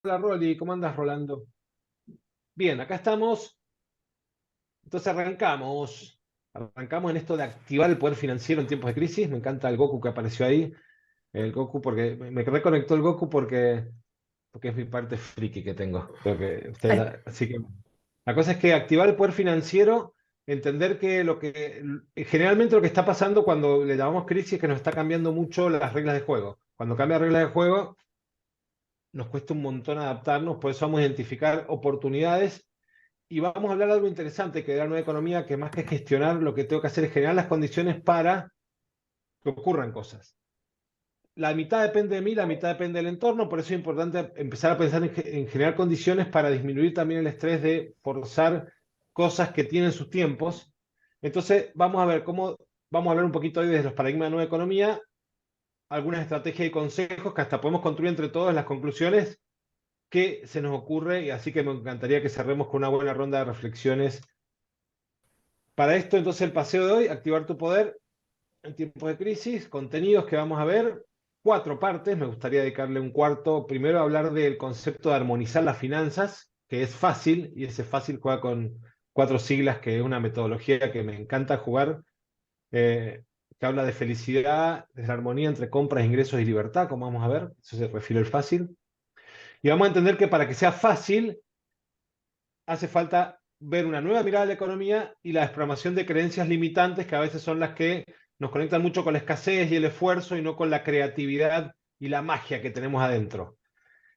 Hola Roli, ¿cómo andas, Rolando? Bien, acá estamos. Entonces arrancamos en esto de activar el poder financiero en tiempos de crisis. Me encanta el Goku que apareció ahí. El Goku, porque me reconectó el Goku porque es mi parte friki que tengo. Así que la cosa es que activar el poder financiero, entender que generalmente lo que está pasando cuando le llamamos crisis es que nos está cambiando mucho las reglas de juego. Cuando cambia reglas de juego, nos cuesta un montón adaptarnos, por eso vamos a identificar oportunidades. Y vamos a hablar de algo interesante que de la nueva economía, que más que gestionar, lo que tengo que hacer es generar las condiciones para que ocurran cosas. La mitad depende de mí, la mitad depende del entorno, por eso es importante empezar a pensar en generar condiciones para disminuir también el estrés de forzar cosas que tienen sus tiempos. Entonces, vamos a hablar un poquito hoy desde los paradigmas de nueva economía, algunas estrategias y consejos que hasta podemos construir entre todos las conclusiones que se nos ocurre, y así que me encantaría que cerremos con una buena ronda de reflexiones. Para esto, entonces, el paseo de hoy, activar tu poder en tiempos de crisis, contenidos que vamos a ver, cuatro partes, me gustaría dedicarle un cuarto. Primero, hablar del concepto de armonizar las finanzas, que es fácil, y ese fácil juega con cuatro siglas, que es una metodología que me encanta jugar, que habla de felicidad, de la armonía entre compras, ingresos y libertad, como vamos a ver, eso se refiere al fácil. Y vamos a entender que para que sea fácil, hace falta ver una nueva mirada de la economía y la desprogramación de creencias limitantes que a veces son las que nos conectan mucho con la escasez y el esfuerzo y no con la creatividad y la magia que tenemos adentro.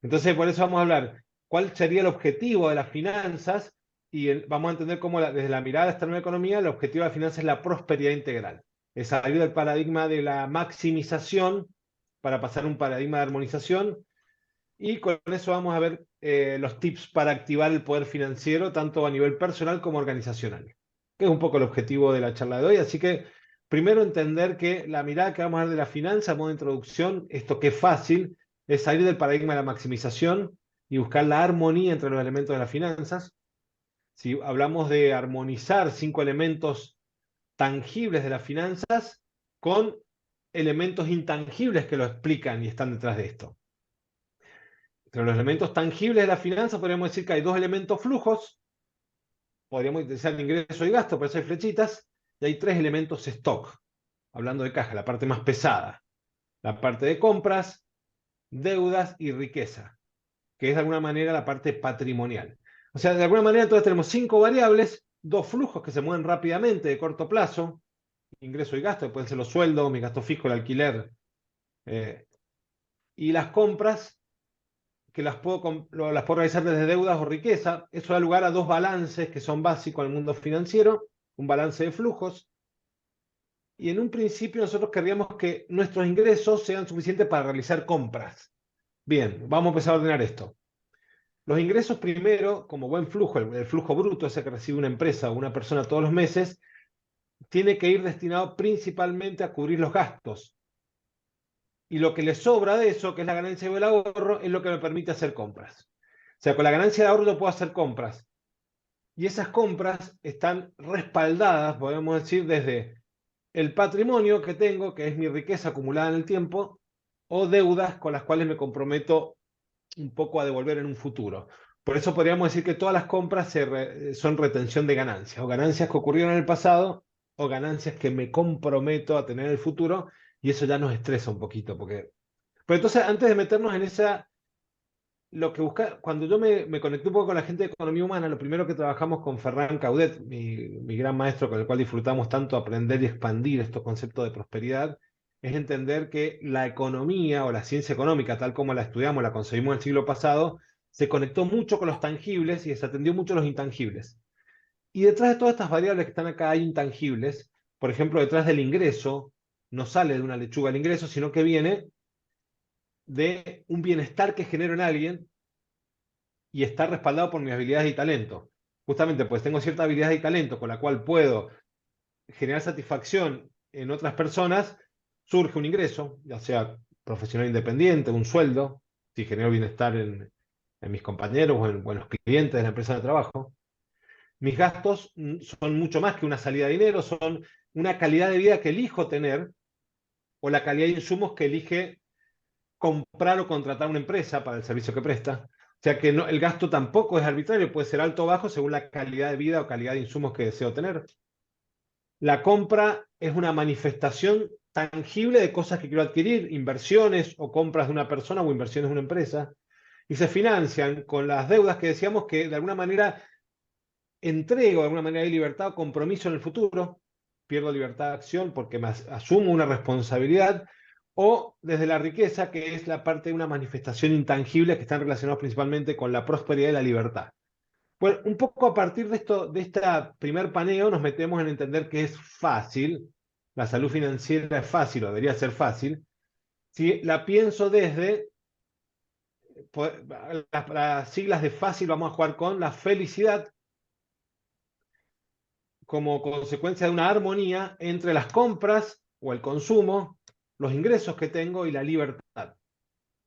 Entonces, por eso vamos a hablar cuál sería el objetivo de las finanzas vamos a entender cómo desde la mirada de esta nueva economía el objetivo de las finanzas es la prosperidad integral. Es salir del paradigma de la maximización para pasar a un paradigma de armonización y con eso vamos a ver los tips para activar el poder financiero, tanto a nivel personal como organizacional, que es un poco el objetivo de la charla de hoy. Así que primero entender que la mirada que vamos a ver de la finanza, a modo de introducción, esto que es fácil, es salir del paradigma de la maximización y buscar la armonía entre los elementos de las finanzas. Si hablamos de armonizar cinco elementos tangibles de las finanzas con elementos intangibles que lo explican y están detrás de esto. Entre los elementos tangibles de la finanza podríamos decir que hay dos elementos flujos, podríamos utilizar ingreso y gasto, por eso hay flechitas, y hay tres elementos stock, hablando de caja, la parte más pesada, la parte de compras, deudas y riqueza, que es de alguna manera la parte patrimonial. O sea, de alguna manera entonces tenemos cinco variables, dos flujos que se mueven rápidamente de corto plazo, ingreso y gasto, que pueden ser los sueldos, mi gasto fijo, el alquiler, eh, y las compras que las puedo realizar desde deudas o riqueza. Eso da lugar a dos balances que son básicos al mundo financiero, un balance de flujos, y en un principio nosotros querríamos que nuestros ingresos sean suficientes para realizar compras. Bien, vamos a empezar a ordenar esto. Los ingresos primero, como buen flujo, el flujo bruto, ese que recibe una empresa o una persona todos los meses, tiene que ir destinado principalmente a cubrir los gastos. Y lo que le sobra de eso, que es la ganancia del ahorro, es lo que me permite hacer compras. O sea, con la ganancia de ahorro yo puedo hacer compras. Y esas compras están respaldadas, podemos decir, desde el patrimonio que tengo, que es mi riqueza acumulada en el tiempo, o deudas con las cuales me comprometo un poco a devolver en un futuro. Por eso podríamos decir que todas las compras son retención de ganancias, o ganancias que ocurrieron en el pasado, o ganancias que me comprometo a tener en el futuro, y eso ya nos estresa un poquito, porque... Pero entonces, antes de meternos en esa lo que busca, cuando yo me conecté un poco con la gente de economía humana, lo primero que trabajamos con Ferran Caudet, mi gran maestro con el cual disfrutamos tanto aprender y expandir estos conceptos de prosperidad, es entender que la economía o la ciencia económica, tal como la estudiamos, la concebimos en el siglo pasado, se conectó mucho con los tangibles y desatendió mucho los intangibles. Y detrás de todas estas variables que están acá hay intangibles, por ejemplo, detrás del ingreso, no sale de una lechuga el ingreso, sino que viene de un bienestar que genero en alguien y está respaldado por mis habilidades y talento. Justamente pues tengo cierta habilidad y talento con la cual puedo generar satisfacción en otras personas, surge un ingreso, ya sea profesional independiente, un sueldo, si genero bienestar en mis compañeros o en los clientes de la empresa de trabajo. Mis gastos son mucho más que una salida de dinero, son una calidad de vida que elijo tener o la calidad de insumos que elige comprar o contratar una empresa para el servicio que presta. sea que no, el gasto tampoco es arbitrario, puede ser alto o bajo según la calidad de vida o calidad de insumos que deseo tener. La compra es una manifestación tangible de cosas que quiero adquirir, inversiones o compras de una persona o inversiones de una empresa, y se financian con las deudas que decíamos que de alguna manera entrego, de alguna manera hay libertad o compromiso en el futuro, pierdo libertad de acción porque asumo una responsabilidad, o desde la riqueza, que es la parte de una manifestación intangible que están relacionados principalmente con la prosperidad y la libertad. Bueno, un poco a partir de esto, de este primer paneo, nos metemos en entender que es fácil, la salud financiera es fácil o debería ser fácil, si la pienso desde pues, las siglas de fácil, vamos a jugar con la felicidad como consecuencia de una armonía entre las compras o el consumo, los ingresos que tengo y la libertad.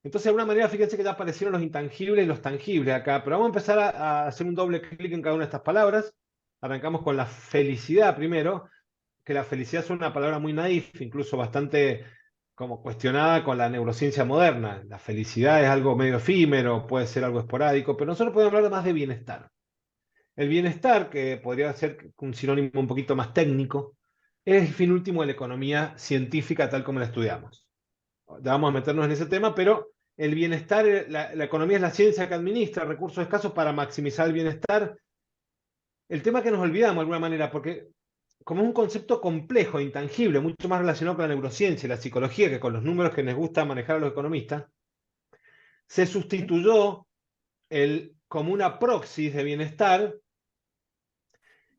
Entonces, de alguna manera, fíjense que ya aparecieron los intangibles y los tangibles acá, pero vamos a empezar a hacer un doble clic en cada una de estas palabras. Arrancamos con la felicidad primero, que la felicidad es una palabra muy naif, incluso bastante como cuestionada con la neurociencia moderna. La felicidad es algo medio efímero, puede ser algo esporádico, pero nosotros podemos hablar más de bienestar. El bienestar, que podría ser un sinónimo un poquito más técnico, es el fin último de la economía científica tal como la estudiamos. Ya vamos a meternos en ese tema, pero el bienestar, la economía es la ciencia que administra recursos escasos para maximizar el bienestar. El tema que nos olvidamos de alguna manera, porque como es un concepto complejo, intangible, mucho más relacionado con la neurociencia y la psicología que con los números que les gusta manejar a los economistas, se sustituyó como una proxy de bienestar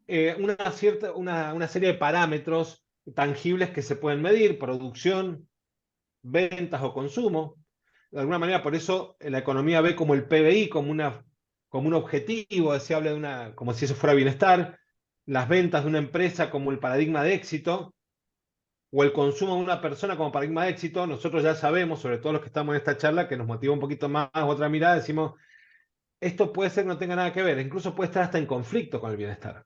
una serie de parámetros tangibles que se pueden medir, producción, ventas o consumo. De alguna manera, por eso la economía ve como el PBI como un objetivo deseable como si eso fuera bienestar, las ventas de una empresa como el paradigma de éxito, o el consumo de una persona como paradigma de éxito. Nosotros ya sabemos, sobre todo los que estamos en esta charla, que nos motiva un poquito más otra mirada, decimos, esto puede ser que no tenga nada que ver, incluso puede estar hasta en conflicto con el bienestar.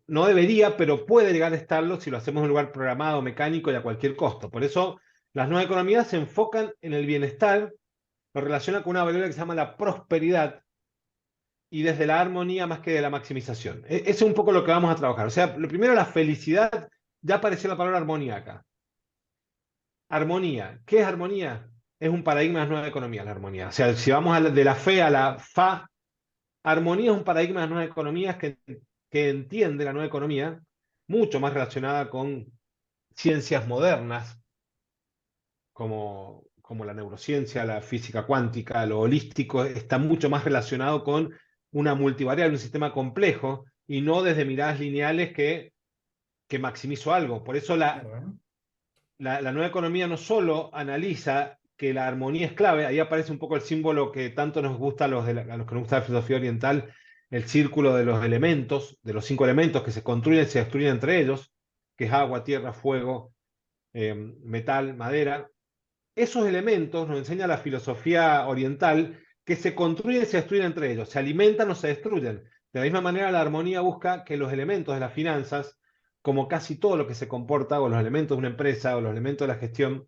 No debería, pero puede llegar a estarlo si lo hacemos en un lugar programado, mecánico y a cualquier costo. Por eso las nuevas economías se enfocan en el bienestar, lo relacionan con una variable que se llama la prosperidad y desde la armonía más que de la maximización. Eso es un poco lo que vamos a trabajar. O sea, lo primero, la felicidad, ya apareció la palabra armonía acá. Armonía. ¿Qué es armonía? Es un paradigma de las nuevas economías, la armonía. O sea, si vamos de la fe a la fa, armonía es un paradigma de las nuevas economías que entiende la nueva economía, mucho más relacionada con ciencias modernas, como la neurociencia, la física cuántica, lo holístico, está mucho más relacionado con una multivariable, un sistema complejo, y no desde miradas lineales que maximizo algo. Por eso la nueva economía no solo analiza que la armonía es clave, ahí aparece un poco el símbolo que tanto nos gusta a los que nos gusta la filosofía oriental, el círculo de los elementos, de los 5 elementos que se construyen y se destruyen entre ellos, que es agua, tierra, fuego, metal, madera. Esos elementos nos enseña la filosofía oriental que se construyen y se destruyen entre ellos, se alimentan o se destruyen. De la misma manera, la armonía busca que los elementos de las finanzas, como casi todo lo que se comporta, o los elementos de una empresa, o los elementos de la gestión,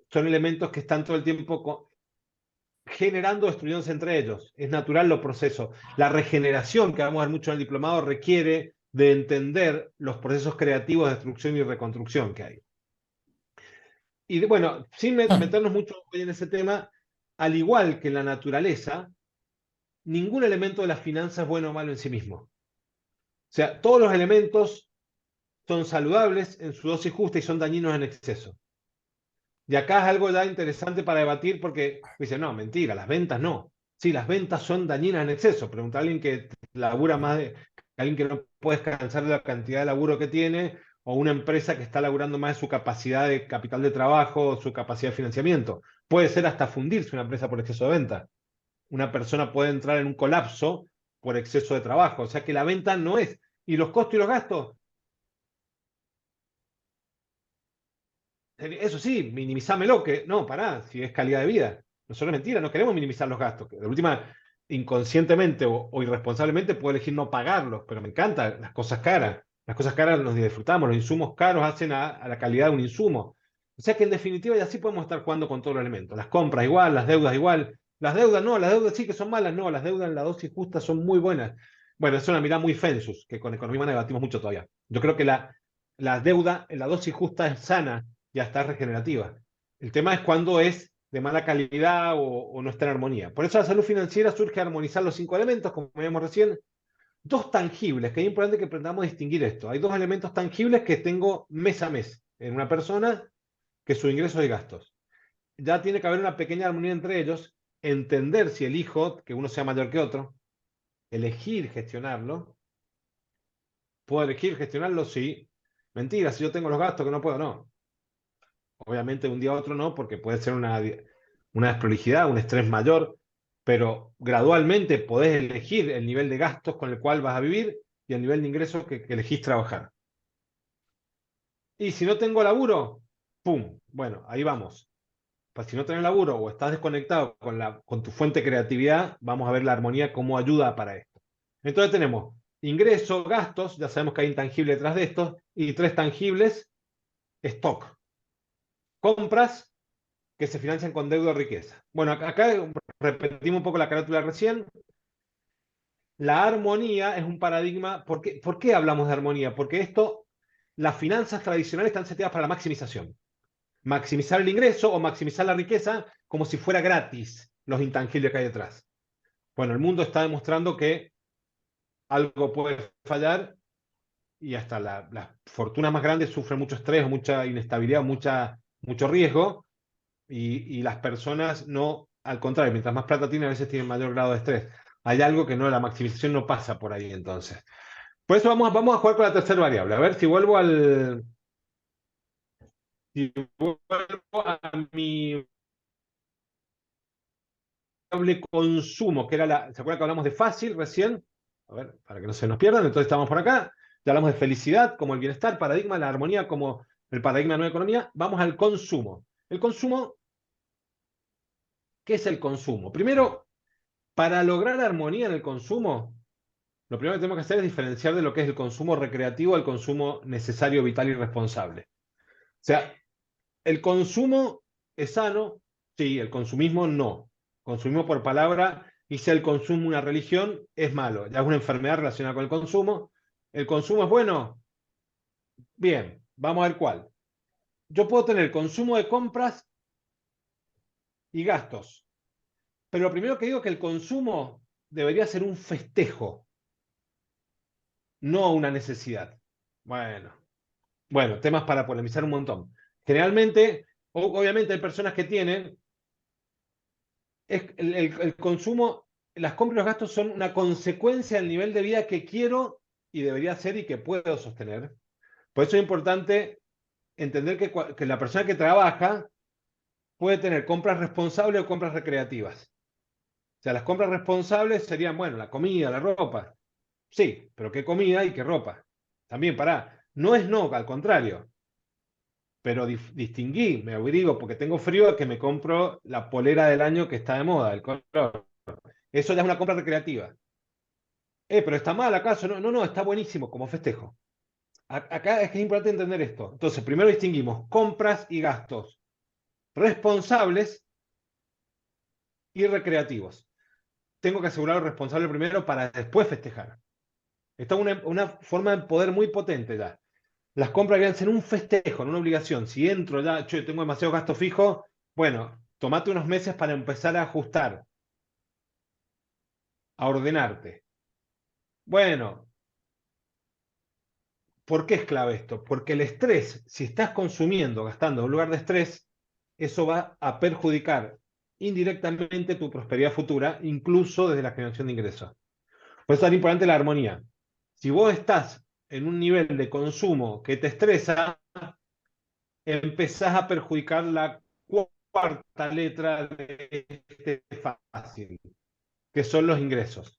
son elementos que están todo el tiempo generando, destruyéndose entre ellos. Es natural los procesos. La regeneración, que vamos a ver mucho en el diplomado, requiere de entender los procesos creativos de destrucción y reconstrucción que hay. Y bueno, sin meternos mucho hoy en ese tema, al igual que en la naturaleza, ningún elemento de las finanzas es bueno o malo en sí mismo. O sea, todos los elementos son saludables en su dosis justa y son dañinos en exceso. Y acá es algo ya interesante para debatir porque dicen, no, mentira, las ventas no. Sí, las ventas son dañinas en exceso. Pregunta a alguien que labura más alguien que no puede descansar de la cantidad de laburo que tiene, o una empresa que está laburando más de su capacidad de capital de trabajo, o su capacidad de financiamiento. Puede ser hasta fundirse una empresa por exceso de venta. Una persona puede entrar en un colapso por exceso de trabajo. O sea que la venta no es. ¿Y los costos y los gastos? Eso sí, minimizámelo, que no, pará, si es calidad de vida. Nosotros mentira, no queremos minimizar los gastos. De última, inconscientemente o irresponsablemente puedo elegir no pagarlos, pero me encantan las cosas caras. Las cosas caras nos disfrutamos, los insumos caros hacen a la calidad de un insumo. O sea que en definitiva, y así podemos estar jugando con todos los elementos. Las compras igual, las deudas igual. Las deudas no, las deudas sí que son malas, no, las deudas en la dosis justa son muy buenas. Bueno, es una mirada muy Fensus, que con economía humana debatimos mucho todavía. Yo creo que la deuda en la dosis justa es sana y hasta regenerativa. El tema es cuando es de mala calidad o no está en armonía. Por eso la salud financiera surge a armonizar los cinco elementos, como veíamos recién, dos tangibles, que es importante que aprendamos a distinguir esto. Hay dos elementos tangibles que tengo mes a mes en una persona, que es su ingresos y gastos. Ya tiene que haber una pequeña armonía entre ellos, entender si elijo que uno sea mayor que otro, elegir gestionarlo. ¿Puedo elegir gestionarlo? Sí. Mentira, si yo tengo los gastos que no puedo, no. Obviamente de un día a otro no, porque puede ser una desprolijidad, un estrés mayor, pero gradualmente podés elegir el nivel de gastos con el cual vas a vivir y el nivel de ingresos que elegís trabajar. Y si no tengo laburo, ¡pum! Bueno, ahí vamos. Pues si no tenés laburo o estás desconectado con tu fuente de creatividad, vamos a ver la armonía cómo ayuda para esto. Entonces tenemos ingresos, gastos, ya sabemos que hay intangible detrás de esto, y tres tangibles, stock, compras que se financian con deuda o riqueza. Bueno, acá repetimos un poco la carátula recién. La armonía es un paradigma. ¿Por qué hablamos de armonía? Porque las finanzas tradicionales están seteadas para la maximización. Maximizar el ingreso o maximizar la riqueza como si fuera gratis los intangibles que hay detrás. Bueno, el mundo está demostrando que algo puede fallar y hasta las fortunas más grandes sufren mucho estrés, mucha inestabilidad, mucho riesgo y las personas no, al contrario, mientras más plata tienen, a veces tienen mayor grado de estrés. Hay algo que no, la maximización no pasa por ahí entonces. Por eso vamos a jugar con la tercera variable. A ver si vuelvo a mi variable consumo, que era ¿se acuerdan que hablamos de fácil recién? A ver, para que no se nos pierdan, entonces estamos por acá. Ya hablamos de felicidad como el bienestar, paradigma, la armonía como el paradigma de nueva economía. Vamos al consumo. El consumo, ¿qué es el consumo? Primero, para lograr armonía en el consumo, lo primero que tenemos que hacer es diferenciar de lo que es el consumo recreativo al consumo necesario, vital y responsable. O sea, el consumo es sano, sí, el consumismo no. Consumismo por palabra, y si el consumo una religión, es malo. Ya es una enfermedad relacionada con el consumo. ¿El consumo es bueno? Bien, vamos a ver cuál. Yo puedo tener consumo de compras y gastos, pero lo primero que digo es que el consumo debería ser un festejo, no una necesidad. Bueno, bueno, temas para polemizar un montón. Generalmente, obviamente hay personas que tienen el consumo, las compras y los gastos son una consecuencia del nivel de vida que quiero y debería ser y que puedo sostener. Por eso es importante entender que la persona que trabaja puede tener compras responsables o compras recreativas. O sea, las compras responsables serían, bueno, la comida, la ropa. Sí, pero qué comida y qué ropa. También, no es no, al contrario. Pero distinguí, me abrigo porque tengo frío, a que me compro la polera del año que está de moda, el color. Eso ya es una compra recreativa. Pero está mal acaso. No, no, no, está buenísimo como festejo. Acá es que es importante entender esto. Entonces, primero distinguimos compras y gastos responsables y recreativos. Tengo que asegurar lo responsable primero para después festejar. Esta es una forma de poder muy potente ya. Las compras deben ser un festejo, no una obligación. Si entro ya, yo tengo demasiado gasto fijo, bueno, tomate unos meses para empezar a ajustar, a ordenarte. Bueno, ¿por qué es clave esto? Porque el estrés, si estás consumiendo, gastando en un lugar de estrés, eso va a perjudicar indirectamente tu prosperidad futura, incluso desde la generación de ingresos. Por eso es importante la armonía. Si vos estás en un nivel de consumo que te estresa, empezás a perjudicar la cuarta letra de este fácil, que son los ingresos.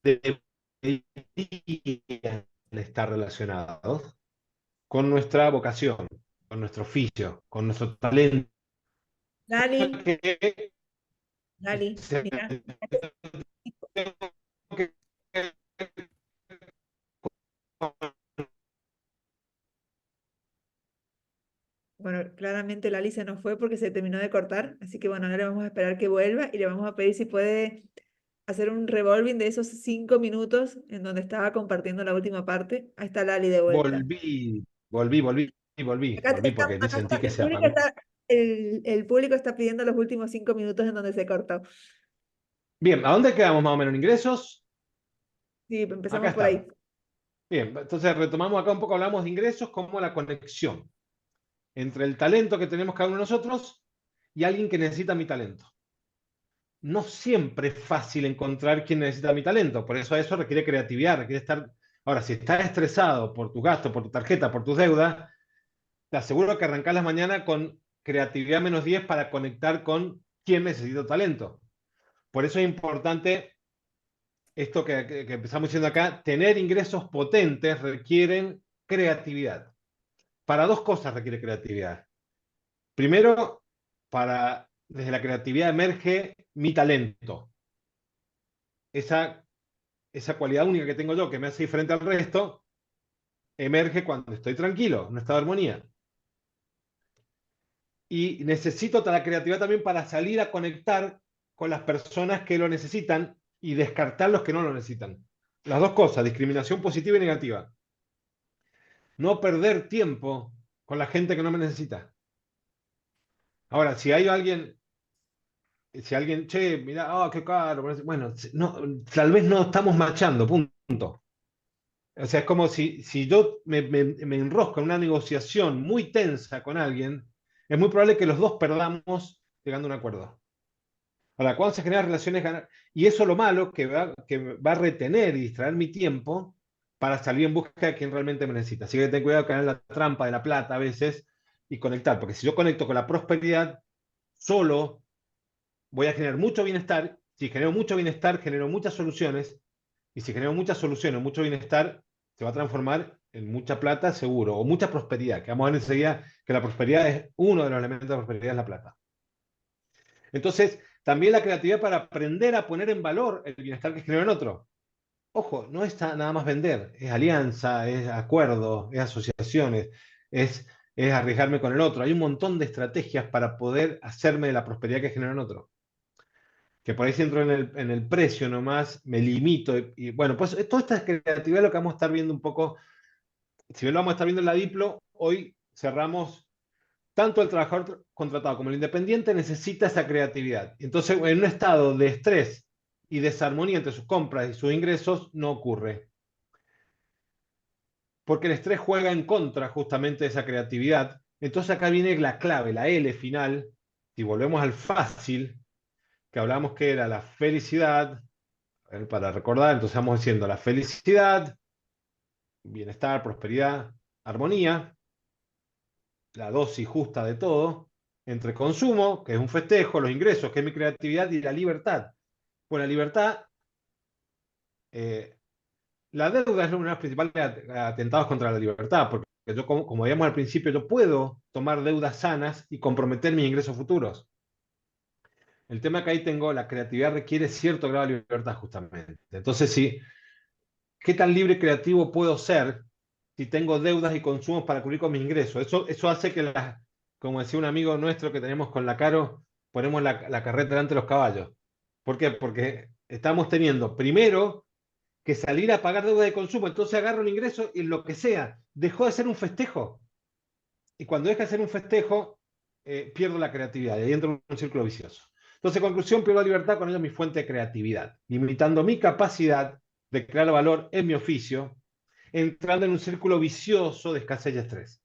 Deberían estar relacionados con nuestra vocación, con nuestro oficio, con nuestro talento. Lali, Que Lali, mira. Bueno, claramente Lali se nos fue porque se terminó de cortar, así que bueno, ahora vamos a esperar que vuelva y le vamos a pedir si puede hacer un revolving de esos 5 minutos en donde estaba compartiendo la última parte. Ahí está Lali de vuelta. volví porque Acá sentí está, que el se público apagó. está, el público está pidiendo los últimos 5 minutos en donde se cortó. Bien, ¿a dónde quedamos más o menos en ingresos? Sí, Acá empezamos por estamos. ahí. Bien, entonces retomamos acá un poco, hablamos de ingresos como la conexión entre el talento que tenemos cada uno de nosotros y alguien que necesita mi talento. No siempre es fácil encontrar quién necesita mi talento, por eso requiere creatividad, requiere estar... Ahora, si estás estresado por tus gastos, por tu tarjeta, por tus deudas, te aseguro que arrancás las mañanas con creatividad -10 para conectar con quién necesita talento. Por eso es importante esto que empezamos diciendo acá, tener ingresos potentes requieren creatividad. Para dos cosas requiere creatividad. Primero, desde la creatividad emerge mi talento. Esa, esa cualidad única que tengo yo, que me hace diferente al resto, emerge cuando estoy tranquilo, en un estado de armonía. Y necesito la creatividad también para salir a conectar con las personas que lo necesitan y descartar los que no lo necesitan. Las dos cosas, discriminación positiva y negativa. No perder tiempo con la gente que no me necesita. Ahora, si alguien, che, mira, qué caro, bueno, no, tal vez no estamos machando, punto. O sea, es como si yo me enrosco en una negociación muy tensa con alguien, es muy probable que los dos perdamos llegando a un acuerdo. Ahora, cuando se generan relaciones ganar, y eso lo malo que va a retener y distraer mi tiempo para salir en busca de quien realmente me necesita. Así que ten cuidado de caer en la trampa de la plata a veces y conectar, porque si yo conecto con la prosperidad, solo voy a generar mucho bienestar. Si genero mucho bienestar, genero muchas soluciones. Y si genero muchas soluciones, mucho bienestar, se va a transformar en mucha plata, seguro, o mucha prosperidad. Que vamos a ver enseguida que la prosperidad es uno de los elementos de la prosperidad, es la plata. Entonces, también la creatividad para aprender a poner en valor el bienestar que genero en otro. Ojo, no es nada más vender, es alianza, es acuerdo, es asociaciones, es arriesgarme con el otro. Hay un montón de estrategias para poder hacerme de la prosperidad que genero en otro. Que por ahí si entro en el precio nomás, me limito. Bueno, pues toda esta creatividad es lo que vamos a estar viendo un poco. Si bien lo vamos a estar viendo en la Diplo, hoy cerramos tanto el trabajador contratado como el independiente necesita esa creatividad. Entonces, en un estado de estrés y desarmonía entre sus compras y sus ingresos, no ocurre. Porque el estrés juega en contra justamente de esa creatividad. Entonces acá viene la clave, la L final. Si volvemos al fácil, que hablamos que era la felicidad, para recordar, entonces vamos diciendo la felicidad, bienestar, prosperidad, armonía, la dosis justa de todo, entre consumo, que es un festejo, los ingresos, que es mi creatividad, y la libertad. Bueno, la libertad, eh, la deuda es uno de los principales atentados contra la libertad, porque yo, como veíamos al principio, yo puedo tomar deudas sanas y comprometer mis ingresos futuros. El tema que ahí tengo, la creatividad requiere cierto grado de libertad justamente. Entonces, sí, ¿qué tan libre y creativo puedo ser si tengo deudas y consumos para cubrir con mis ingresos? Eso hace que, como decía un amigo nuestro que tenemos con la Caro, ponemos la carreta delante de los caballos. ¿Por qué? Porque estamos teniendo primero que salir a pagar deuda de consumo, entonces agarro un ingreso y lo que sea, dejó de ser un festejo. Y cuando deja de ser un festejo, pierdo la creatividad y ahí entro en un círculo vicioso. Entonces, conclusión, pierdo la libertad, con ello mi fuente de creatividad, limitando mi capacidad de crear valor en mi oficio, entrando en un círculo vicioso de escasez y estrés.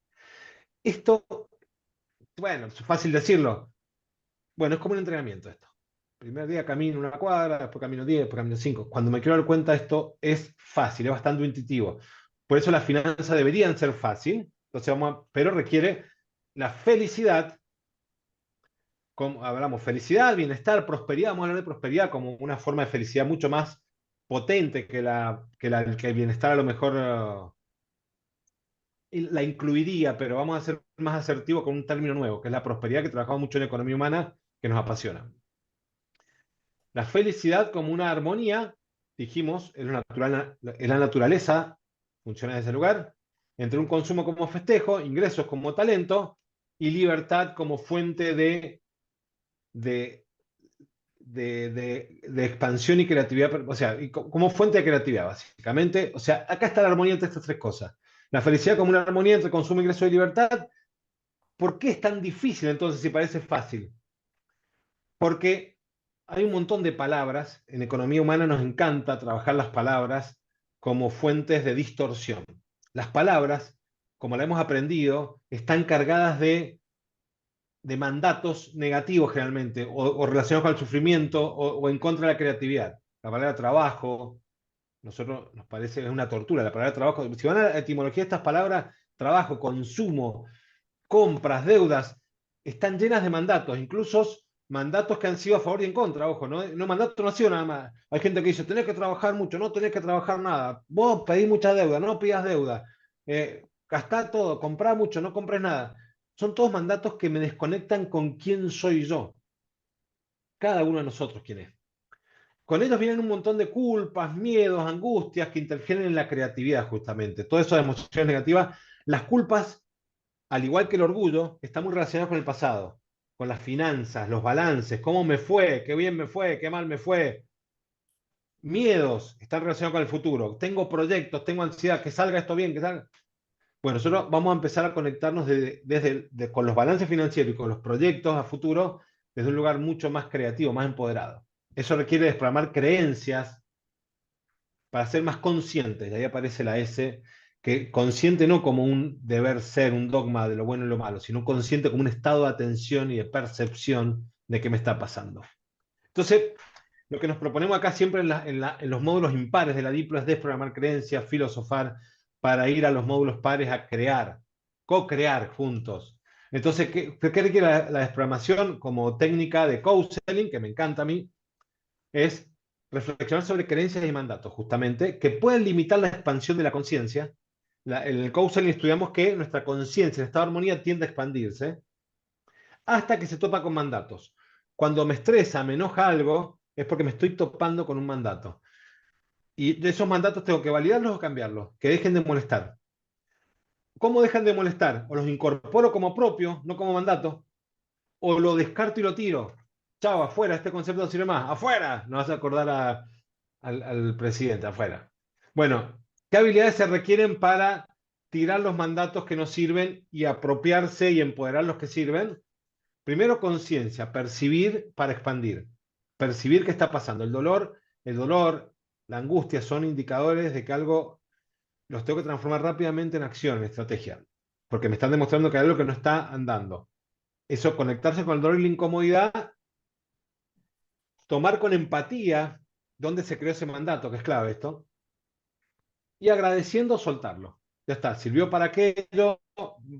Esto, bueno, es fácil decirlo. Bueno, es como un entrenamiento esto. Primer día camino una cuadra, después camino 10, después camino 5. Cuando me quiero dar cuenta, esto es fácil, es bastante intuitivo. Por eso las finanzas deberían ser fácil, entonces pero requiere la felicidad, como hablamos, felicidad, bienestar, prosperidad. Vamos a hablar de prosperidad como una forma de felicidad mucho más potente que el bienestar a lo mejor la incluiría, pero vamos a ser más asertivos con un término nuevo, que es la prosperidad, que trabajamos mucho en economía humana, que nos apasiona. La felicidad como una armonía, dijimos, es la naturaleza, funciona desde ese lugar, entre un consumo como festejo, ingresos como talento y libertad como fuente de, de expansión y creatividad, o sea, como fuente de creatividad, básicamente. O sea, acá está la armonía entre estas tres cosas. La felicidad como una armonía entre consumo, ingreso y libertad. ¿Por qué es tan difícil entonces si parece fácil? Porque hay un montón de palabras, en economía humana nos encanta trabajar las palabras como fuentes de distorsión. Las palabras, como la hemos aprendido, están cargadas de mandatos negativos generalmente, o relacionados con el sufrimiento, o en contra de la creatividad. La palabra trabajo, nosotros nos parece es una tortura. La palabra trabajo, si van a la etimología de estas palabras, trabajo, consumo, compras, deudas, están llenas de mandatos, incluso mandatos que han sido a favor y en contra, ojo, no mandato no ha sido nada más. Hay gente que dice, tenés que trabajar mucho, no tenés que trabajar nada, vos pedís mucha deuda, no pidas deuda, gastá todo, comprá mucho, no compres nada. Son todos mandatos que me desconectan con quién soy yo, cada uno de nosotros quién es. Con ellos vienen un montón de culpas, miedos, angustias que interfieren en la creatividad justamente. Todas esas emociones negativas, las culpas al igual que el orgullo, está muy relacionado con el pasado, con las finanzas, los balances, cómo me fue, qué bien me fue, qué mal me fue. Miedos están relacionados con el futuro. Tengo proyectos, tengo ansiedad, que salga esto bien, que salga. Bueno, nosotros vamos a empezar a conectarnos con los balances financieros y con los proyectos a futuro desde un lugar mucho más creativo, más empoderado. Eso requiere desprogramar creencias para ser más conscientes. Y ahí aparece la S, que consciente no como un deber ser, un dogma de lo bueno y lo malo, sino consciente como un estado de atención y de percepción de qué me está pasando. Entonces, lo que nos proponemos acá siempre en los módulos impares de la Diplo es desprogramar creencias, filosofar, para ir a los módulos pares a crear, co-crear juntos. Entonces, ¿qué requiere la desprogramación como técnica de counseling, que me encanta a mí? Es reflexionar sobre creencias y mandatos, justamente, que pueden limitar la expansión de la conciencia. En el counseling estudiamos que nuestra conciencia, el estado de armonía, tiende a expandirse hasta que se topa con mandatos. Cuando me estresa, me enoja algo, es porque me estoy topando con un mandato. Y de esos mandatos tengo que validarlos o cambiarlos, que dejen de molestar. ¿Cómo dejan de molestar? O los incorporo como propio, no como mandato, o lo descarto y lo tiro. Chao, afuera, este concepto no sirve más. Afuera, no vas a acordar al presidente, afuera. Bueno, ¿qué habilidades se requieren para tirar los mandatos que no sirven y apropiarse y empoderar los que sirven? Primero, conciencia, percibir para expandir. Percibir qué está pasando. El dolor, la angustia son indicadores de que algo los tengo que transformar rápidamente en acción, en estrategia, porque me están demostrando que hay algo que no está andando. Eso, conectarse con el dolor y la incomodidad, tomar con empatía dónde se creó ese mandato, que es clave esto, y agradeciendo soltarlo. Ya está, sirvió para aquello,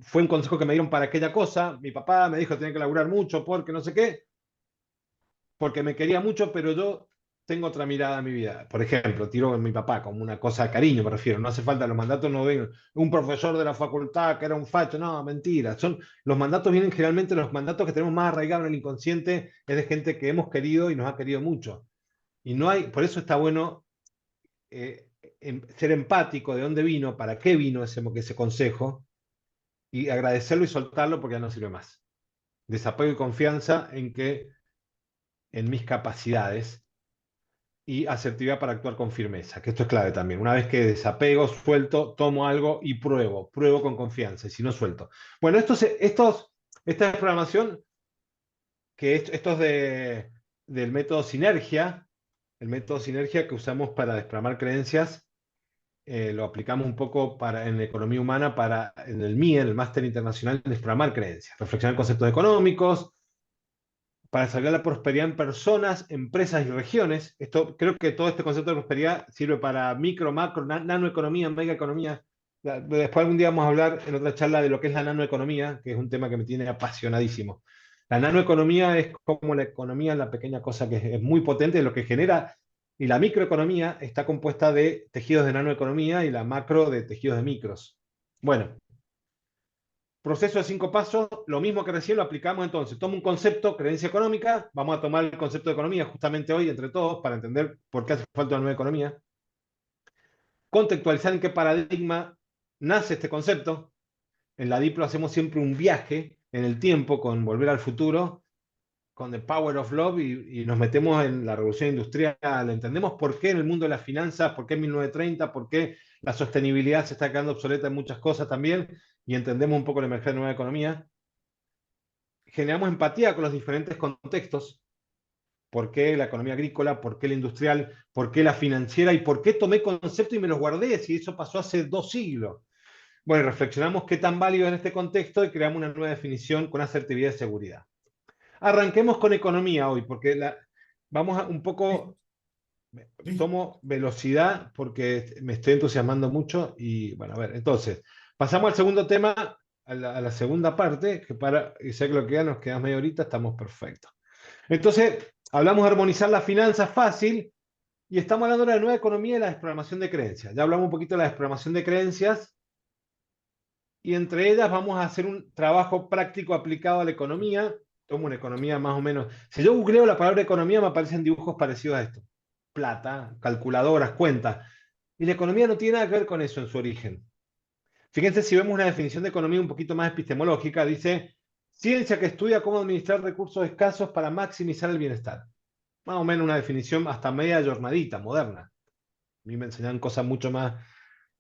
fue un consejo que me dieron para aquella cosa, mi papá me dijo que tenía que laburar mucho porque no sé qué, porque me quería mucho, pero yo tengo otra mirada a mi vida. Por ejemplo, tiro en mi papá como una cosa de cariño, me refiero, no hace falta los mandatos, no ven un profesor de la facultad que era un facho, no, mentira. Los mandatos vienen generalmente, los mandatos que tenemos más arraigados en el inconsciente es de gente que hemos querido y nos ha querido mucho. Y no hay, por eso está bueno eh, ser empático de dónde vino, para qué vino ese consejo, y agradecerlo y soltarlo porque ya no sirve más. Desapego y confianza en mis capacidades y asertividad para actuar con firmeza, que esto es clave también. Una vez que desapego, suelto, tomo algo y pruebo con confianza, y si no suelto. Bueno, esta programación, esto es del método Sinergia, el método Sinergia que usamos para desprogramar creencias, lo aplicamos un poco en economía humana, en el MIE, en el Máster Internacional, desprogramar creencias, reflexionar conceptos económicos, para desarrollar la prosperidad en personas, empresas y regiones. Creo que todo este concepto de prosperidad sirve para micro, macro, nanoeconomía, megaeconomía. Después algún día vamos a hablar en otra charla de lo que es la nanoeconomía, que es un tema que me tiene apasionadísimo. La nanoeconomía es como la economía, la pequeña cosa que es muy potente, lo que genera, y la microeconomía está compuesta de tejidos de nanoeconomía y la macro de tejidos de micros. Bueno, Proceso de 5 pasos, lo mismo que recién lo aplicamos entonces. Tomo un concepto, creencia económica, vamos a tomar el concepto de economía justamente hoy entre todos para entender por qué hace falta una nueva economía. Contextualizar en qué paradigma nace este concepto. En la Diplo hacemos siempre un viaje en el tiempo con Volver al Futuro, con The Power of Love y nos metemos en la revolución industrial. Entendemos por qué en el mundo de las finanzas, por qué en 1930, por qué la sostenibilidad se está quedando obsoleta en muchas cosas también y entendemos un poco la emergencia de nueva economía. Generamos empatía con los diferentes contextos. ¿Por qué la economía agrícola? ¿Por qué la industrial? ¿Por qué la financiera? ¿Y por qué tomé conceptos y me los guardé si eso pasó hace 2 siglos? Bueno, reflexionamos qué tan válido es en este contexto y creamos una nueva definición con asertividad y seguridad. Arranquemos con economía hoy, porque vamos a un Listo, poco, listo. tomo velocidad porque me estoy entusiasmando mucho y bueno, a ver, entonces, pasamos al segundo tema, a la segunda parte, que y sé que lo que queda nos queda media horita, estamos perfectos. Entonces, hablamos de armonizar las finanzas fácil y estamos hablando de la nueva economía y la desprogramación de creencias. Ya hablamos un poquito de la desprogramación de creencias y entre ellas vamos a hacer un trabajo práctico aplicado a la economía. Tomo una economía más o menos. Si yo googleo la palabra economía, me aparecen dibujos parecidos a esto: plata, calculadoras, cuentas. Y la economía no tiene nada que ver con eso en su origen. Fíjense, si vemos una definición de economía un poquito más epistemológica, dice: ciencia que estudia cómo administrar recursos escasos para maximizar el bienestar. Más o menos una definición hasta media jornadita, moderna. A mí me enseñaban cosas mucho más,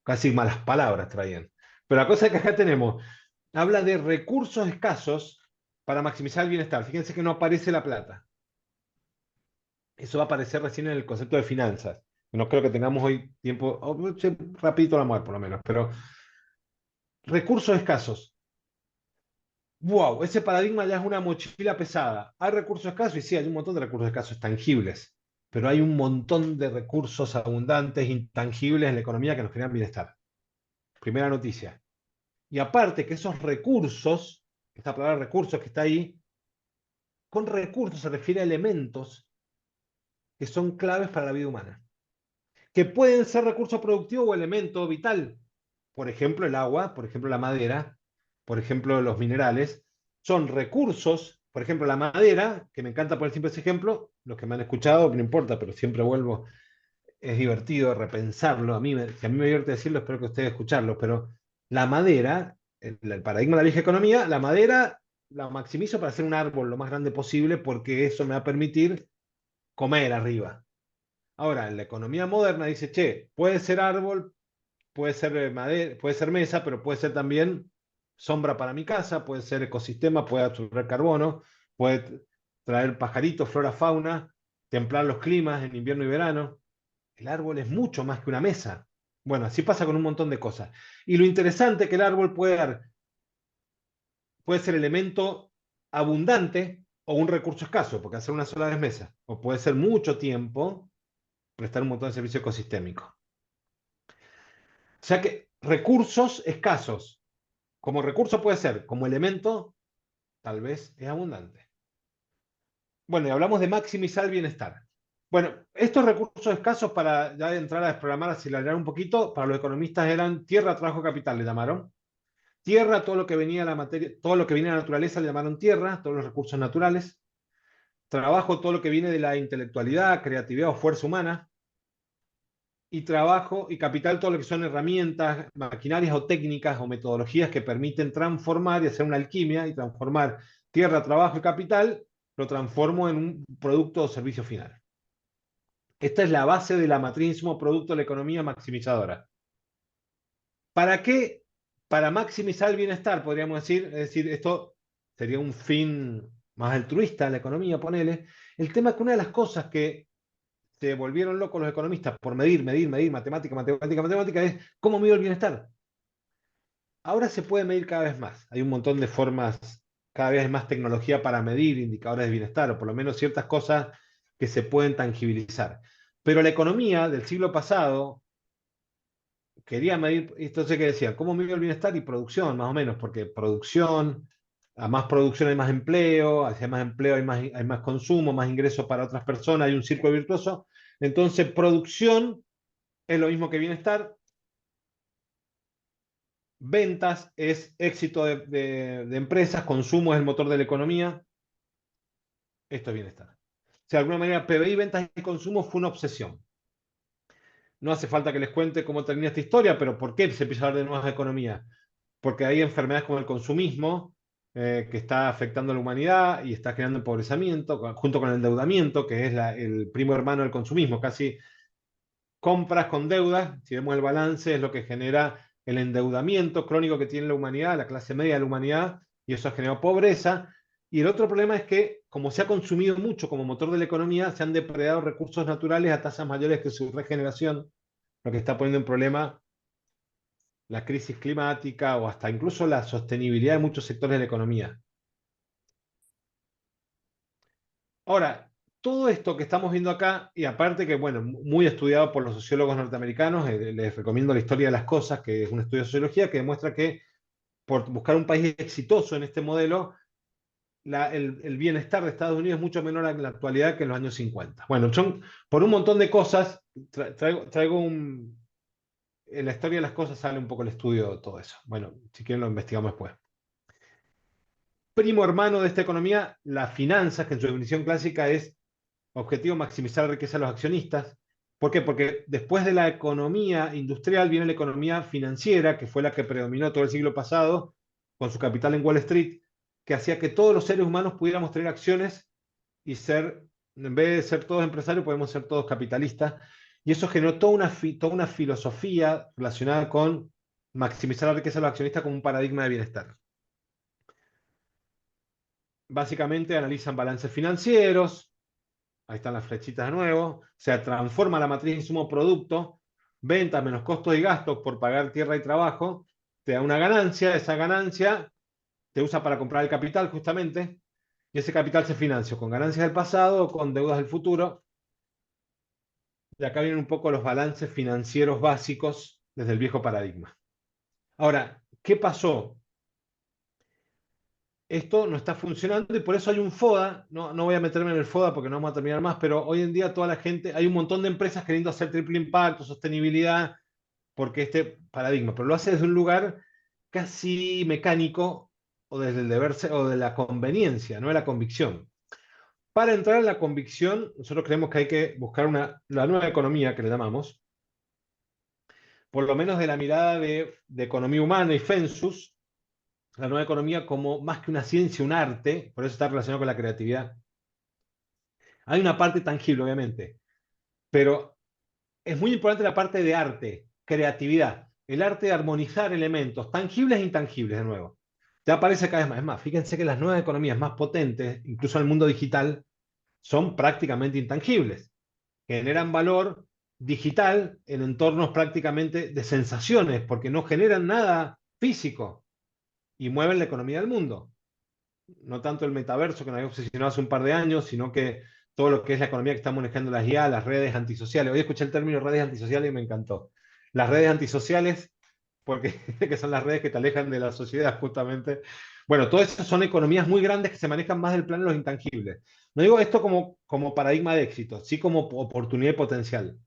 casi malas palabras traían. Pero la cosa es que acá tenemos, habla de recursos escasos para maximizar el bienestar. Fíjense que no aparece la plata. Eso va a aparecer recién en el concepto de finanzas. No creo que tengamos hoy tiempo, sí, rapidito la muerte por lo menos, pero recursos escasos. Wow, ese paradigma ya es una mochila pesada. ¿Hay recursos escasos? Y sí, hay un montón de recursos escasos tangibles, pero hay un montón de recursos abundantes, intangibles en la economía que nos generan bienestar. Primera noticia. Y aparte que esos recursos, esta palabra recursos que está ahí, con recursos se refiere a elementos que son claves para la vida humana, que pueden ser recursos productivos o elemento vital. Por ejemplo, el agua, por ejemplo, la madera, por ejemplo, los minerales, son recursos. Por ejemplo, la madera, que me encanta poner siempre ese ejemplo, los que me han escuchado, no importa, pero siempre vuelvo, es divertido repensarlo. Si a mí me divierte decirlo, espero que ustedes escucharlo, pero la madera, el paradigma de la vieja economía, la madera la maximizo para hacer un árbol lo más grande posible porque eso me va a permitir comer arriba. Ahora, en la economía moderna dice, che, puede ser árbol, puede ser madera, puede ser mesa, pero puede ser también sombra para mi casa, puede ser ecosistema, puede absorber carbono, puede traer pajaritos, flora, fauna, templar los climas en invierno y verano. El árbol es mucho más que una mesa. Bueno, así pasa con un montón de cosas. Y lo interesante es que el árbol puede ser elemento abundante o un recurso escaso, porque hacer una sola vez mesa, o puede ser mucho tiempo prestar un montón de servicio ecosistémico. O sea que recursos escasos, como recurso puede ser, como elemento, tal vez es abundante. Bueno, y hablamos de maximizar el bienestar. Bueno, estos recursos escasos, para ya entrar a desprogramar, acelerar un poquito, para los economistas eran tierra, trabajo, capital, le llamaron. Tierra, todo lo que venía de la materia, todo lo que viene de la naturaleza le llamaron tierra, todos los recursos naturales. Trabajo, todo lo que viene de la intelectualidad, creatividad o fuerza humana. Y trabajo y capital, todo lo que son herramientas, maquinarias o técnicas o metodologías que permiten transformar y hacer una alquimia y transformar tierra, trabajo y capital, lo transformo en un producto o servicio final. Esta es la base de la matriz producto de la economía maximizadora. ¿Para qué? Para maximizar el bienestar, podríamos decir. Es decir, esto sería un fin más altruista de la economía, ponele. El tema es que una de las cosas que se volvieron locos los economistas por medir, matemática, matemática, matemática, es cómo mido el bienestar. Ahora se puede medir cada vez más. Hay un montón de formas, cada vez hay más tecnología para medir indicadores de bienestar, o por lo menos ciertas cosas que se pueden tangibilizar. Pero la economía del siglo pasado quería medir, entonces que decía, ¿cómo mido el bienestar? Y producción, más o menos, porque producción, a más producción hay más empleo, hacia más empleo hay más consumo, más ingresos para otras personas, hay un círculo virtuoso. Entonces, producción es lo mismo que bienestar. ventas es éxito de empresas, consumo es el motor de la economía, esto es bienestar. O sea, de alguna manera, PBI, ventas y consumo fue una obsesión. No hace falta que les cuente cómo termina esta historia, pero ¿por qué se empieza a hablar de nuevas economías? Porque hay enfermedades como el consumismo, que está afectando a la humanidad y está generando empobrecimiento, junto con el endeudamiento, que es el primo hermano del consumismo. Casi compras con deudas, si vemos el balance, es lo que genera el endeudamiento crónico que tiene la humanidad, la clase media de la humanidad, y eso ha generado pobreza. Y el otro problema es que, como se ha consumido mucho como motor de la economía, se han depredado recursos naturales a tasas mayores que su regeneración, lo que está poniendo en problema la crisis climática o hasta incluso la sostenibilidad de muchos sectores de la economía. Ahora, todo esto que estamos viendo acá, y aparte que, bueno, muy estudiado por los sociólogos norteamericanos, les recomiendo la historia de las cosas, que es un estudio de sociología que demuestra que por buscar un país exitoso en este modelo, el bienestar de Estados Unidos es mucho menor en la actualidad que en los años 50. Bueno, son por un montón de cosas, traigo en la historia de las cosas sale un poco el estudio de todo eso. Bueno, si quieren lo investigamos después. Primo hermano de esta economía, las finanzas, que en su definición clásica es objetivo maximizar la riqueza de los accionistas. ¿Por qué? Porque después de la economía industrial viene la economía financiera, que fue la que predominó todo el siglo pasado, con su capital en Wall Street, que hacía que todos los seres humanos pudiéramos tener acciones y ser, en vez de ser todos empresarios, podemos ser todos capitalistas. Y eso generó toda una filosofía relacionada con maximizar la riqueza de los accionistas como un paradigma de bienestar. Básicamente analizan balances financieros, ahí están las flechitas de nuevo, se transforma la matriz insumo-producto, ventas menos costos y gastos por pagar tierra y trabajo, te da una ganancia, esa ganancia te usa para comprar el capital justamente, y ese capital se financia con ganancias del pasado o con deudas del futuro. Y acá vienen un poco los balances financieros básicos desde el viejo paradigma. Ahora, ¿qué pasó? Esto no está funcionando y por eso hay un FODA, no voy a meterme en el FODA porque no vamos a terminar más, pero hoy en día toda la gente, hay un montón de empresas queriendo hacer triple impacto, sostenibilidad, porque este paradigma, pero lo hace desde un lugar casi mecánico o desde el deber ser, o de la conveniencia, no de la convicción. Para entrar en la convicción, nosotros creemos que hay que buscar la nueva economía que le llamamos, por lo menos de la mirada de economía humana y Fensus, la nueva economía como más que una ciencia, un arte, por eso está relacionado con la creatividad. Hay una parte tangible, obviamente, pero es muy importante la parte de arte, creatividad, el arte de armonizar elementos tangibles e intangibles, de nuevo. Ya aparece cada vez más. Es más, fíjense que las nuevas economías más potentes, incluso en el mundo digital, son prácticamente intangibles. Generan valor digital en entornos prácticamente de sensaciones, porque no generan nada físico y mueven la economía del mundo. No tanto el metaverso que nos había obsesionado hace un par de años, sino que todo lo que es la economía que está manejando las IA, las redes antisociales. Hoy escuché el término redes antisociales y me encantó. Las redes antisociales, porque que son las redes que te alejan de la sociedad justamente. Bueno, todas esas son economías muy grandes que se manejan más del plano de los intangibles. No digo esto como paradigma de éxito, sí como oportunidad y potencial.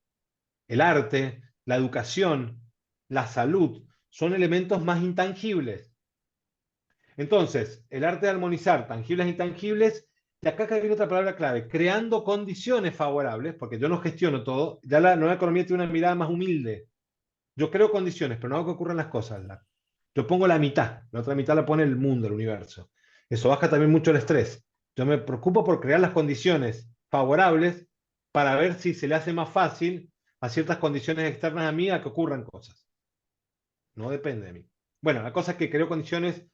El arte, la educación, la salud, son elementos más intangibles. Entonces, el arte de armonizar tangibles e intangibles, y acá viene otra palabra clave, creando condiciones favorables, porque yo no gestiono todo, ya la nueva economía tiene una mirada más humilde. Yo creo condiciones, pero no hago que ocurran las cosas. Yo pongo la mitad, la otra mitad la pone el mundo, el universo. Eso baja también mucho el estrés. Yo me preocupo por crear las condiciones favorables para ver si se le hace más fácil a ciertas condiciones externas a mí a que ocurran cosas. No depende de mí. Bueno, la cosa es que creo condiciones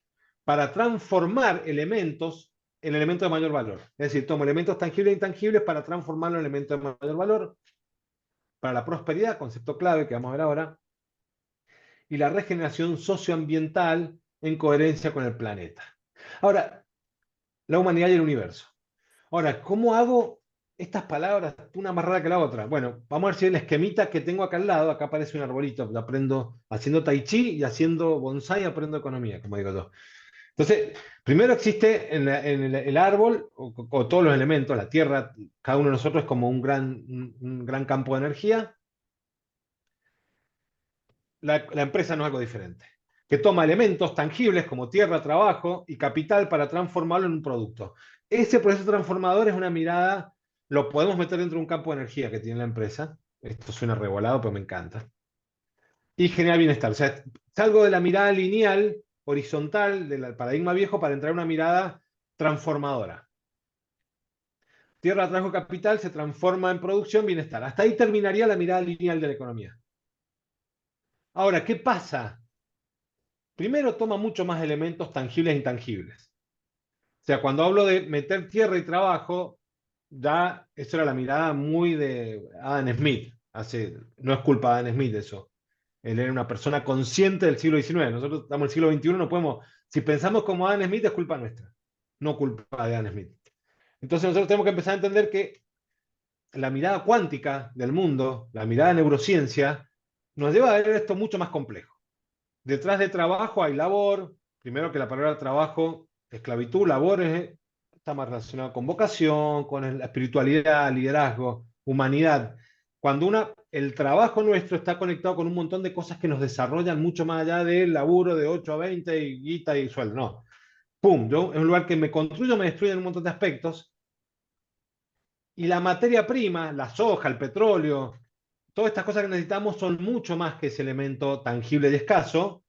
para transformar elementos en elementos de mayor valor. Es decir, tomo elementos tangibles e intangibles para transformarlo en elementos de mayor valor. Para la prosperidad, concepto clave que vamos a ver ahora, y la regeneración socioambiental en coherencia con el planeta. Ahora, la humanidad y el universo. Ahora, ¿cómo hago estas palabras una más rara que la otra? Bueno, vamos a ver si el esquemita que tengo acá al lado, acá aparece un arbolito, lo aprendo haciendo tai chi y haciendo bonsai aprendo economía, como digo yo. Entonces, primero existe en el árbol o todos los elementos, la tierra, cada uno de nosotros es como un gran campo de energía. La empresa no es algo diferente. que toma elementos tangibles como tierra, trabajo y capital para transformarlo en un producto. Ese proceso transformador es una mirada, lo podemos meter dentro de un campo de energía que tiene la empresa. Esto suena revolado, pero me encanta. Y genera bienestar. O sea, salgo de la mirada lineal, horizontal, del paradigma viejo para entrar a una mirada transformadora. Tierra, trabajo, capital se transforma en producción, bienestar. Hasta ahí terminaría la mirada lineal de la economía. Ahora, ¿qué pasa? Primero toma mucho más elementos tangibles e intangibles. O sea, cuando hablo de meter tierra y trabajo, ya eso era la mirada muy de Adam Smith. No es culpa de Adam Smith eso. Él era una persona consciente del siglo XIX. Nosotros estamos en el siglo XXI, no podemos. Si pensamos como Adam Smith, es culpa nuestra, no culpa de Adam Smith. Entonces, nosotros tenemos que empezar a entender que la mirada cuántica del mundo, la mirada de neurociencia, nos lleva a ver esto mucho más complejo. Detrás de trabajo hay labor. Primero que la palabra trabajo, esclavitud, labor está más relacionada con vocación, con la espiritualidad, liderazgo, humanidad. Cuando el trabajo nuestro está conectado con un montón de cosas que nos desarrollan mucho más allá del laburo de 8 a 20 y guita y sueldo. No. Pum, yo es un lugar que me construyo, me destruye en un montón de aspectos. Y la materia prima, la soja, el petróleo, todas estas cosas que necesitamos son mucho más que ese elemento tangible y escaso.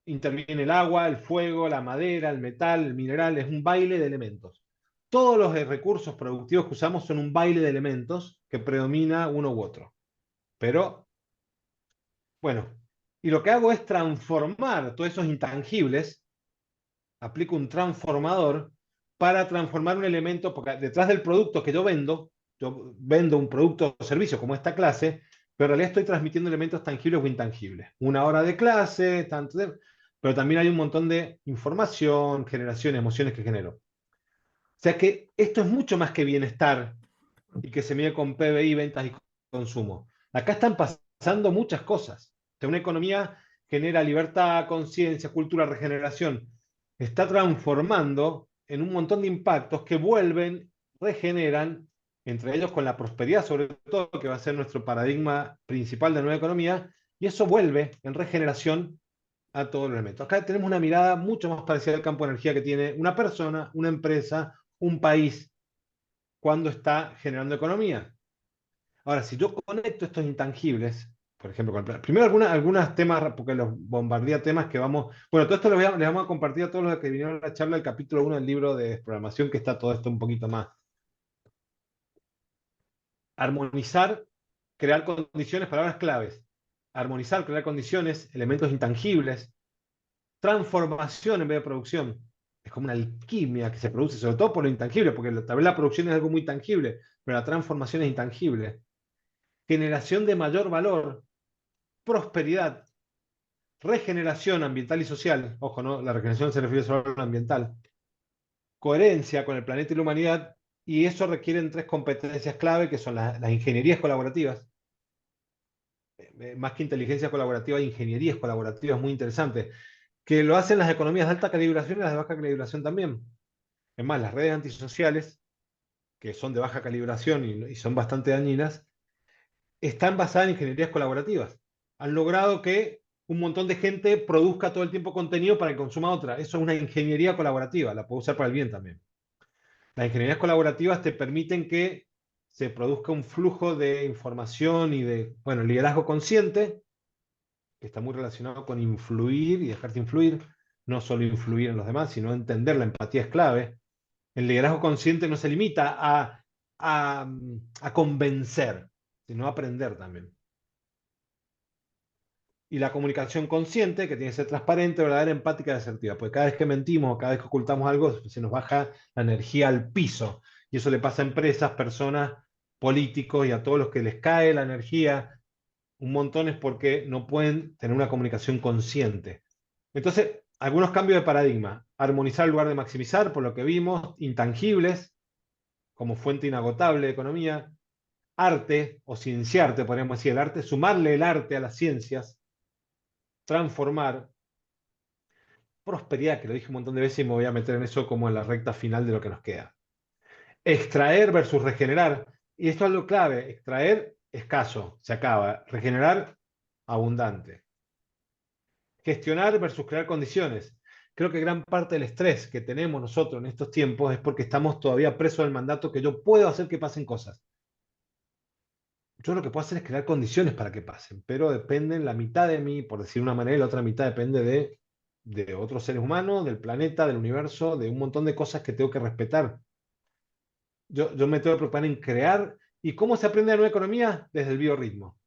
Interviene el agua, el fuego, la madera, el metal, el mineral, es un baile de elementos. Todos los recursos productivos que usamos son un baile de elementos que predomina uno u otro. Pero, bueno, y lo que hago es transformar todos esos intangibles, aplico un transformador para transformar un elemento, porque detrás del producto que yo vendo un producto o servicio como esta clase, pero en realidad estoy transmitiendo elementos tangibles o intangibles. Una hora de clase, pero también hay un montón de información, generación, emociones que genero. O sea que esto es mucho más que bienestar y que se mide con PBI, ventas y consumo. Acá están pasando muchas cosas. O sea, una economía genera libertad, conciencia, cultura, regeneración. Está transformando en un montón de impactos que vuelven, regeneran, entre ellos con la prosperidad, sobre todo, que va a ser nuestro paradigma principal de nueva economía, y eso vuelve en regeneración a todos los elementos. Acá tenemos una mirada mucho más parecida al campo de energía que tiene una persona, una empresa, un país, cuando está generando economía. Ahora, si yo conecto estos intangibles, por ejemplo, primero algunos temas, porque los bombardea temas que vamos. Bueno, todo esto les vamos a compartir a todos los que vinieron a la charla del capítulo 1 del libro de programación, que está todo esto un poquito más. Armonizar, crear condiciones, palabras claves. Armonizar, crear condiciones, elementos intangibles, transformación en vez de producción. Es como una alquimia que se produce, sobre todo por lo intangible, porque tal vez la producción es algo muy tangible, pero la transformación es intangible. Generación de mayor valor, prosperidad, regeneración ambiental y social. Ojo, ¿no? La regeneración se refiere solo a lo ambiental. Coherencia con el planeta y la humanidad. Y eso requieren tres competencias clave, que son las ingenierías colaborativas. Más que inteligencia colaborativa, ingenierías colaborativas muy interesantes, que lo hacen las economías de alta calibración y las de baja calibración también. Es más, las redes antisociales, que son de baja calibración y son bastante dañinas, están basadas en ingenierías colaborativas. Han logrado que un montón de gente produzca todo el tiempo contenido para que consuma otra. Eso es una ingeniería colaborativa, la puedo usar para el bien también. Las ingenierías colaborativas te permiten que se produzca un flujo de información y de, bueno, liderazgo consciente, que está muy relacionado con influir y dejarte influir, no solo influir en los demás, sino entender la empatía es clave. El liderazgo consciente no se limita a convencer, sino a aprender también. Y la comunicación consciente, que tiene que ser transparente, verdadera, empática y asertiva. Porque cada vez que mentimos, cada vez que ocultamos algo, se nos baja la energía al piso. Y eso le pasa a empresas, personas, políticos y a todos los que les cae la energía. Un montón es porque no pueden tener una comunicación consciente. Entonces, algunos cambios de paradigma. Armonizar en lugar de maximizar, por lo que vimos, intangibles, como fuente inagotable de economía. Arte o cienciarte, podríamos decir, el arte, sumarle el arte a las ciencias, transformar, prosperidad, que lo dije un montón de veces y me voy a meter en eso como en la recta final de lo que nos queda. Extraer versus regenerar. Y esto es lo clave. Extraer, escaso, se acaba. Regenerar, abundante. gestionar versus crear condiciones. Creo que gran parte del estrés que tenemos nosotros en estos tiempos es porque estamos todavía presos del mandato que yo puedo hacer que pasen cosas. Yo lo que puedo hacer es crear condiciones para que pasen, pero dependen la mitad de mí, por decir una manera, y la otra mitad depende de otros seres humanos, del planeta, del universo, de un montón de cosas que tengo que respetar. Yo me tengo que preocupar en crear. ¿Y cómo se aprende la nueva economía? Desde el biorritmo.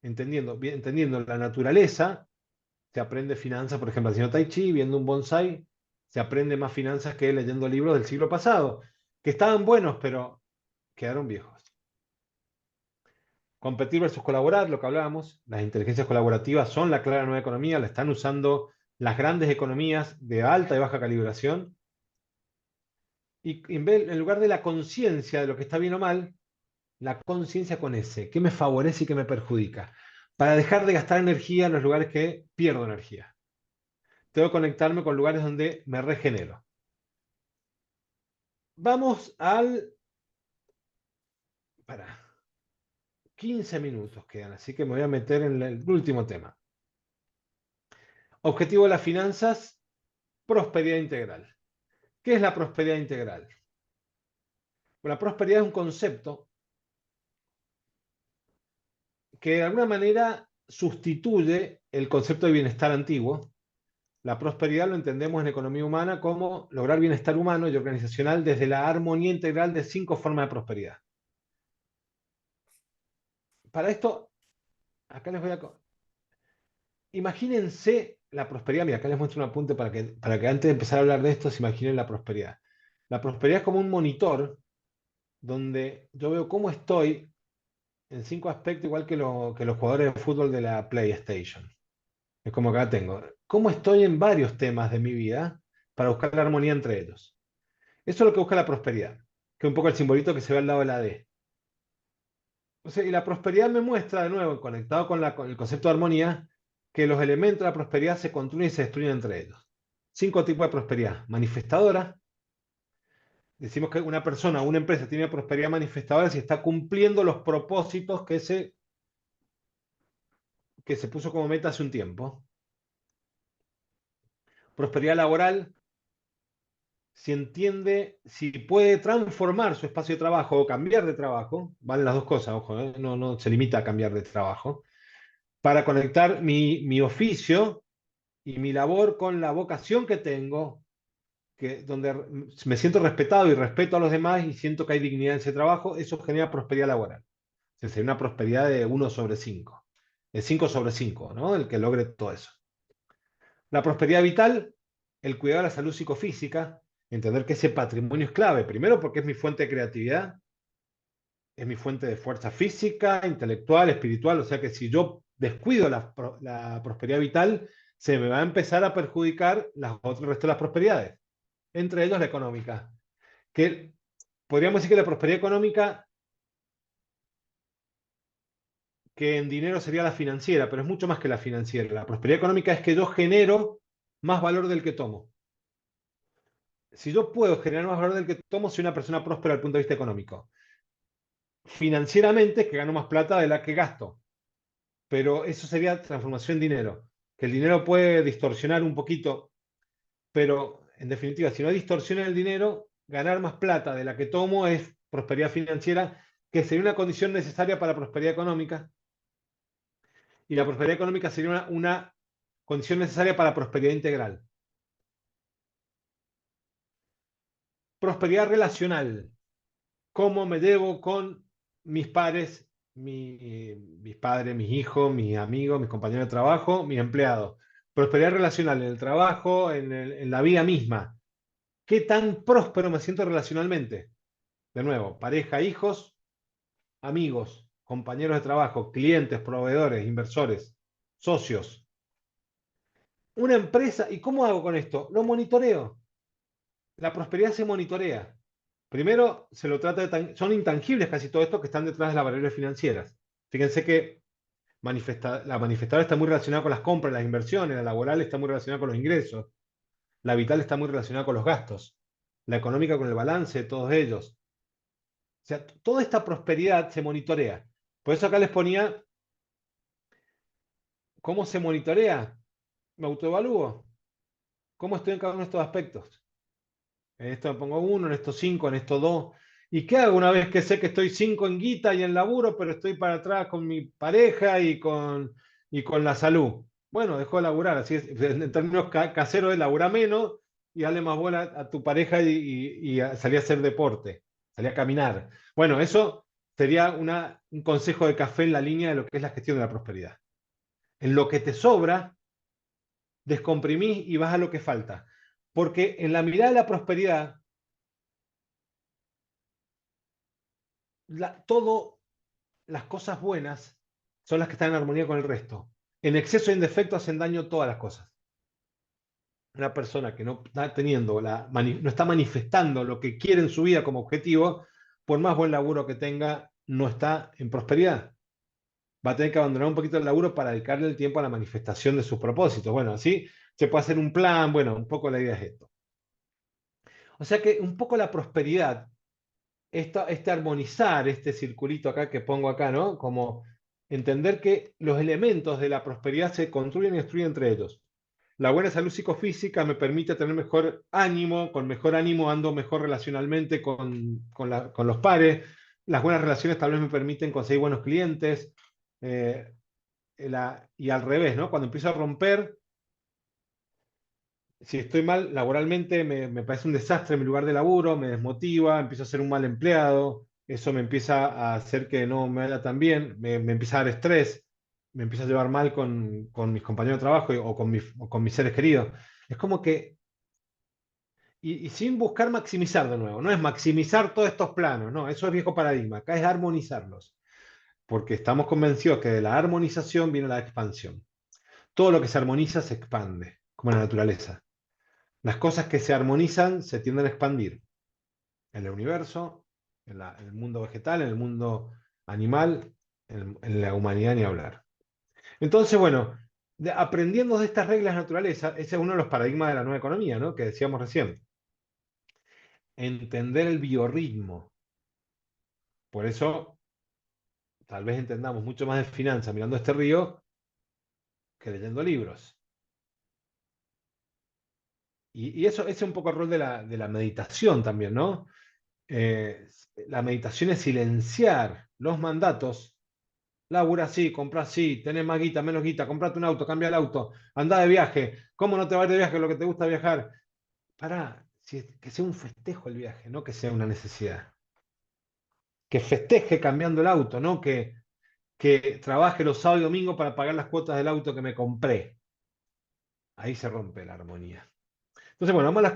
Entendiendo la naturaleza, se aprende finanzas, por ejemplo, haciendo Tai Chi, viendo un bonsai, se aprende más finanzas que leyendo libros del siglo pasado, que estaban buenos, pero quedaron viejos. Competir versus colaborar, lo que hablábamos, las inteligencias colaborativas son la clara nueva economía, la están usando las grandes economías de alta y baja calibración, y en lugar de la conciencia de lo que está bien o mal, la conciencia con ese, qué me favorece y qué me perjudica, para dejar de gastar energía en los lugares que pierdo energía. Tengo que conectarme con lugares donde me regenero. Vamos al... Para 15 minutos quedan, así que me voy a meter en el último tema. Objetivo de las finanzas, prosperidad integral. ¿Qué es la prosperidad integral? Bueno, la prosperidad es un concepto que de alguna manera sustituye el concepto de bienestar antiguo. La prosperidad lo entendemos en economía humana como lograr bienestar humano y organizacional desde la armonía integral de 5 formas de prosperidad. Para esto, acá les voy a... Imagínense la prosperidad. Mira, acá les muestro un apunte para que antes de empezar a hablar de esto se imaginen la prosperidad. La prosperidad es como un monitor donde yo veo cómo estoy en 5 aspectos, igual que los jugadores de fútbol de la PlayStation. Es como acá tengo. ¿Cómo estoy en varios temas de mi vida para buscar la armonía entre ellos? Eso es lo que busca la prosperidad, que es un poco el simbolito que se ve al lado de la D. O sea, y la prosperidad me muestra, de nuevo, conectado con el concepto de armonía, que los elementos de la prosperidad se construyen y se destruyen entre ellos. 5 tipos de prosperidad. Manifestadora. Decimos que una persona o una empresa tiene prosperidad manifestadora si está cumpliendo los propósitos que se puso como meta hace un tiempo. Prosperidad laboral, si entiende, si puede transformar su espacio de trabajo o cambiar de trabajo, valen las dos cosas, ojo, no se limita a cambiar de trabajo, para conectar mi oficio y mi labor con la vocación que tengo, donde me siento respetado y respeto a los demás y siento que hay dignidad en ese trabajo, eso genera prosperidad laboral. O sea, sería una prosperidad de 1/5, de 5/5, ¿no? El que logre todo eso. La prosperidad vital, el cuidado de la salud psicofísica, entender que ese patrimonio es clave, primero porque es mi fuente de creatividad, es mi fuente de fuerza física, intelectual, espiritual, o sea que si yo descuido la prosperidad vital, se me va a empezar a perjudicar el resto de las prosperidades, entre ellos la económica. Que podríamos decir que la prosperidad económica, que en dinero sería la financiera, pero es mucho más que la financiera. La prosperidad económica es que yo genero más valor del que tomo. Si yo puedo generar más valor del que tomo, soy una persona próspera desde el punto de vista económico. Financieramente, que gano más plata de la que gasto, pero eso sería transformación en dinero, que el dinero puede distorsionar un poquito, pero en definitiva, si no distorsiona el dinero, ganar más plata de la que tomo es prosperidad financiera, que sería una condición necesaria para la prosperidad económica, y la prosperidad económica sería una condición necesaria para la prosperidad integral. Prosperidad relacional, cómo me llevo con mis pares, mis padres, mis hijos, mis amigos, mis compañeros de trabajo, mis empleados. Prosperidad relacional en el trabajo, en la vida misma. ¿Qué tan próspero me siento relacionalmente? De nuevo, pareja, hijos, amigos, compañeros de trabajo, clientes, proveedores, inversores, socios. Una empresa, ¿y cómo hago con esto? Lo monitoreo. La prosperidad se monitorea. Primero, se lo trata son intangibles casi todo esto que están detrás de las variables financieras. Fíjense que la manifestada está muy relacionada con las compras, las inversiones, la laboral está muy relacionada con los ingresos, la vital está muy relacionada con los gastos, la económica con el balance de todos ellos. O sea, toda esta prosperidad se monitorea. Por eso acá les ponía cómo se monitorea. Me autoevalúo. ¿Cómo estoy en cada uno de estos aspectos? En esto me pongo uno, en esto cinco, en esto dos. ¿Y qué hago una vez que sé que estoy cinco en guita y en laburo, pero estoy para atrás con mi pareja y con la salud? Bueno, dejo de laburar. Así es, en términos caseros es laburar menos y darle más bola a tu pareja salir a hacer deporte, salir a caminar. Bueno, eso sería un consejo de café en la línea de lo que es la gestión de la prosperidad. En lo que te sobra, descomprimís y vas a lo que falta. Porque en la mirada de la prosperidad, todo las cosas buenas son las que están en armonía con el resto. En exceso y en defecto hacen daño todas las cosas. Una persona que no está no está manifestando lo que quiere en su vida como objetivo, por más buen laburo que tenga, no está en prosperidad. Va a tener que abandonar un poquito el laburo para dedicarle el tiempo a la manifestación de sus propósitos. Bueno, así se puede hacer un plan, bueno, un poco la idea es esto. O sea que un poco la prosperidad este armonizar este circulito acá que pongo acá, ¿no? Como entender que los elementos de la prosperidad se construyen y destruyen entre ellos. La buena salud psicofísica me permite tener mejor ánimo, con mejor ánimo ando mejor relacionalmente con los pares. Las buenas relaciones tal vez me permiten conseguir buenos clientes. eh, y al revés, ¿no? Cuando empiezo a romper, si estoy mal laboralmente, me parece un desastre mi lugar de laburo, me desmotiva, empiezo a ser un mal empleado, eso me empieza a hacer que no me vaya tan bien, me empieza a dar estrés, me empiezo a llevar mal con mis compañeros de trabajo o con mis seres queridos. Es como que, y sin buscar maximizar de nuevo, no es maximizar todos estos planos, no, eso es viejo paradigma, acá es armonizarlos, porque estamos convencidos que de la armonización viene la expansión. Todo lo que se armoniza se expande, como la naturaleza. Las cosas que se armonizan se tienden a expandir en el universo, en el mundo vegetal, en el mundo animal, en la humanidad ni hablar. Entonces, bueno, aprendiendo de estas reglas de naturaleza, ese es uno de los paradigmas de la nueva economía, ¿no? Que decíamos recién. Entender el biorritmo. Por eso, tal vez entendamos mucho más de finanzas mirando este río que leyendo libros. Y eso ese es un poco el rol de la meditación también, ¿no? Eh, la meditación es silenciar los mandatos. Labura así, compra así, tenés más guita, menos guita, comprate un auto, cambia el auto, anda de viaje. ¿Cómo no te vas de viaje lo que te gusta viajar? Pará, que sea un festejo el viaje, no que sea una necesidad. Que festeje cambiando el auto, no que trabaje los sábados y domingos para pagar las cuotas del auto que me compré. Ahí se rompe la armonía. Entonces, bueno, vamos a las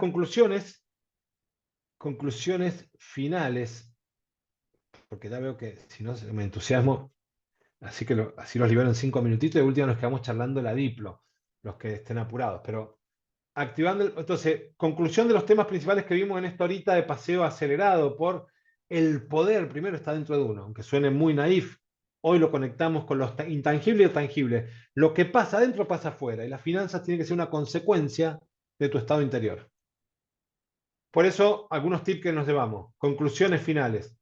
conclusiones finales, porque ya veo que si no me entusiasmo. Así que así los libero en 5 minutitos y de última nos quedamos charlando la Diplo, los que estén apurados. Pero activando, entonces, conclusión de los temas principales que vimos en esta horita de paseo acelerado por el poder, primero está dentro de uno, aunque suene muy naif, hoy lo conectamos con lo intangible y lo tangible. Lo que pasa adentro pasa afuera y las finanzas tienen que ser una consecuencia de tu estado interior. Por eso, algunos tips que nos llevamos. Conclusiones finales.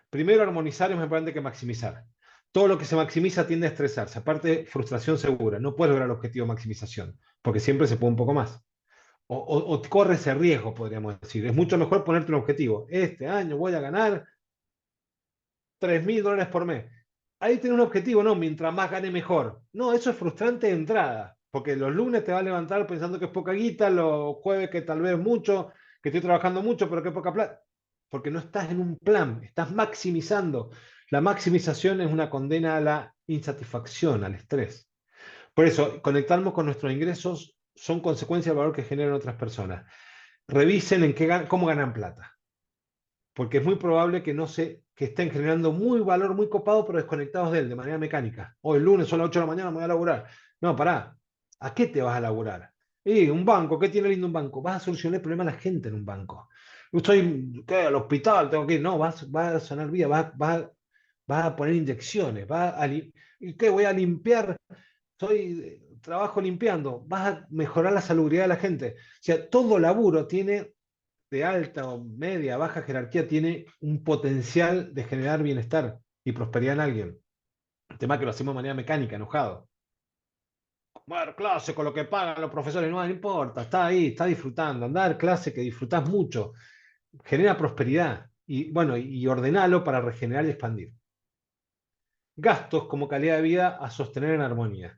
Primero, armonizar es más importante que maximizar. Todo lo que se maximiza tiende a estresarse. Aparte, frustración segura. No puedes lograr el objetivo de maximización, porque siempre se puede un poco más. O corre ese riesgo, podríamos decir. Es mucho mejor ponerte un objetivo. Este año voy a ganar $3.000 por mes. Ahí tienes un objetivo, no, mientras más gane mejor. No, eso es frustrante de entrada, porque los lunes te va a levantar pensando que es poca guita, los jueves que tal vez mucho, que estoy trabajando mucho, pero que poca plata. Porque no estás en un plan, estás maximizando. La maximización es una condena a la insatisfacción, al estrés. Por eso, conectarnos con nuestros ingresos son consecuencia del valor que generan otras personas. Revisen cómo ganan plata, porque es muy probable que estén generando muy valor, muy copado, pero desconectados de él, de manera mecánica. Hoy el lunes son las 8 de la mañana, me voy a laburar. No, pará. ¿A qué te vas a laburar? Un banco, ¿qué tiene lindo un banco? Vas a solucionar el problema a la gente en un banco. Yo estoy, ¿qué? Al hospital, tengo que ir. No, vas a sanar vida, vas a poner inyecciones, ¿y qué? Voy a limpiar, trabajo limpiando, vas a mejorar la salubridad de la gente. O sea, todo laburo tiene de alta o media, baja jerarquía tiene un potencial de generar bienestar y prosperidad en alguien. El tema es que lo hacemos de manera mecánica, enojado. Bueno, clase con lo que pagan los profesores, no, no importa, está ahí, está disfrutando. Andar clase que disfrutás mucho, genera prosperidad. Y bueno, y ordenalo para regenerar y expandir. Gastos como calidad de vida a sostener en armonía.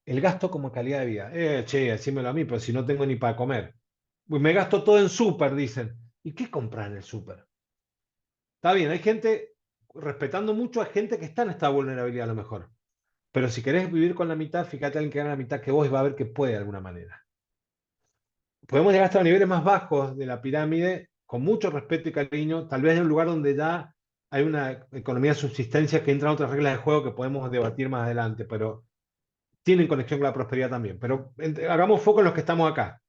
El gasto como calidad de vida. Che, decímelo a mí, pero si no tengo ni para comer. Pues me gasto todo en súper, dicen. ¿Y qué comprar en el súper? Está bien, hay gente, respetando mucho a gente que está en esta vulnerabilidad a lo mejor. Pero si querés vivir con la mitad, fíjate alguien que gana la mitad que vos y va a ver que puede de alguna manera. Podemos llegar hasta los niveles más bajos de la pirámide con mucho respeto y cariño, tal vez en un lugar donde ya hay una economía de subsistencia que entran otras reglas de juego que podemos debatir más adelante, pero tienen conexión con la prosperidad también. Pero hagamos foco en los que estamos acá.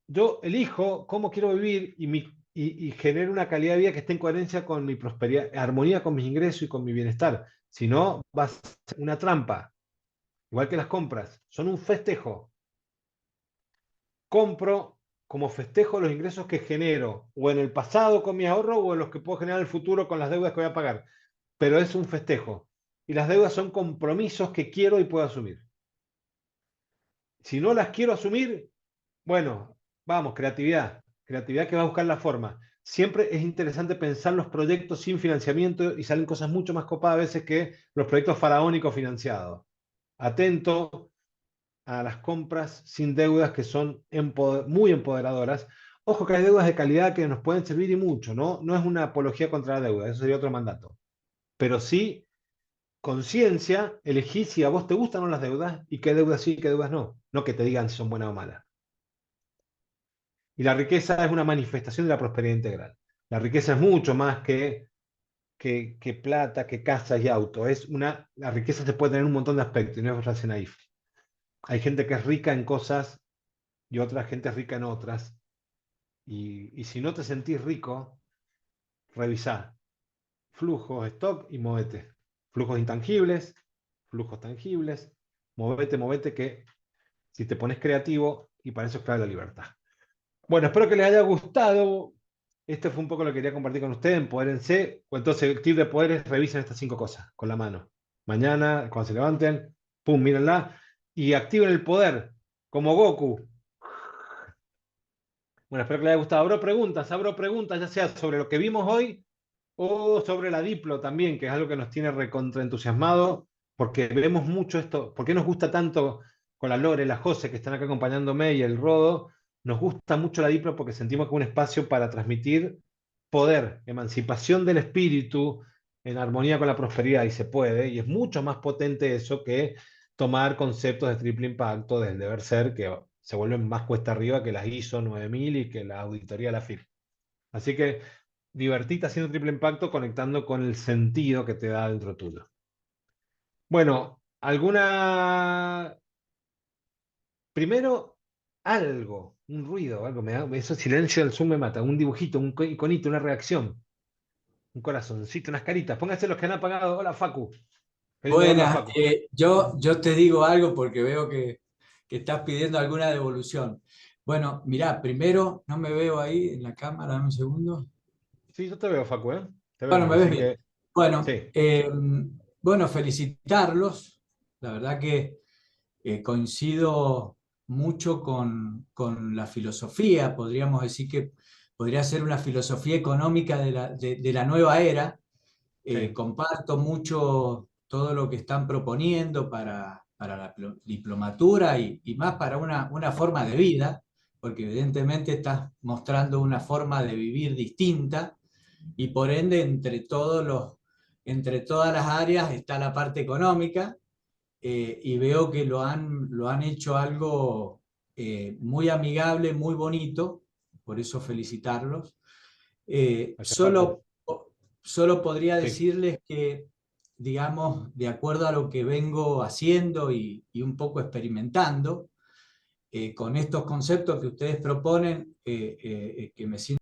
Yo elijo cómo quiero vivir y genero una calidad de vida que esté en coherencia con mi prosperidad, armonía con mis ingresos y con mi bienestar. Si no, va a ser una trampa, igual que las compras. Son un festejo. Compro como festejo los ingresos que genero, o en el pasado con mi ahorro, o en los que puedo generar en el futuro con las deudas que voy a pagar. Pero es un festejo. Y las deudas son compromisos que quiero y puedo asumir. Si no las quiero asumir, bueno, vamos, creatividad. Creatividad que va a buscar la forma. Siempre es interesante pensar los proyectos sin financiamiento y salen cosas mucho más copadas a veces que los proyectos faraónicos financiados. Atento a las compras sin deudas que son muy empoderadoras. Ojo que hay deudas de calidad que nos pueden servir y mucho, ¿no? No es una apología contra la deuda, eso sería otro mandato. Pero sí, conciencia, elegí si a vos te gustan o no las deudas y qué deudas sí y qué deudas no. No que te digan si son buenas o malas. Y la riqueza es una manifestación de la prosperidad integral. La riqueza es mucho más que plata, que casas y auto. La riqueza se puede tener un montón de aspectos y no es frase naif. Hay gente que es rica en cosas y otra gente es rica en otras. Y si no te sentís rico, revisá flujos, stock y movete. Flujos intangibles, flujos tangibles. Movete, que si te pones creativo, y para eso es clave la libertad. Bueno, espero que les haya gustado. Este fue un poco lo que quería compartir con ustedes. Empodérense. Entonces, el tip de poder es revisen estas 5 cosas con la mano. Mañana, cuando se levanten, pum, mírenla. Y activen el poder, como Goku. Bueno, espero que les haya gustado. Abro preguntas, ya sea sobre lo que vimos hoy o sobre la Diplo también, que es algo que nos tiene recontraentusiasmado, porque vemos mucho esto. ¿Por qué nos gusta tanto con la Lore, la Jose, que están acá acompañándome, y el Rodo? Nos gusta mucho la Diplo porque sentimos que es un espacio para transmitir poder, emancipación del espíritu en armonía con la prosperidad, y se puede, y es mucho más potente eso que tomar conceptos de triple impacto del deber ser, que se vuelven más cuesta arriba que las ISO 9000 y que la auditoría de la FIR. Así que divertite haciendo triple impacto, conectando con el sentido que te da dentro tuyo. Bueno, primero, un ruido, algo, ese silencio del Zoom me mata, un dibujito, un iconito, una reacción, un corazoncito, unas caritas. Pónganse los que han apagado. Hola, Facu. Qué lindo verla, Buenas, Facu. yo te digo algo porque veo que estás pidiendo alguna devolución. Bueno, mirá, primero no me veo ahí en la cámara, dame un segundo. Sí, yo te veo, Facu, ¿eh? Te Bueno, vemos, me ves así bien. que Bueno, sí, bueno, felicitarlos. La verdad que coincido mucho con la filosofía, podríamos decir que podría ser una filosofía económica de la nueva era. sí, Comparto mucho todo lo que están proponiendo para la diplomatura y más para una forma de vida, porque evidentemente estás mostrando una forma de vivir distinta y por ende entre todas las áreas está la parte económica, y veo que lo han hecho algo muy amigable, muy bonito, por eso felicitarlos. Eh, gracias, Facu. solo, solo podría Sí, decirles que, digamos, de acuerdo a lo que vengo haciendo y un poco experimentando, con estos conceptos que ustedes proponen, que me siento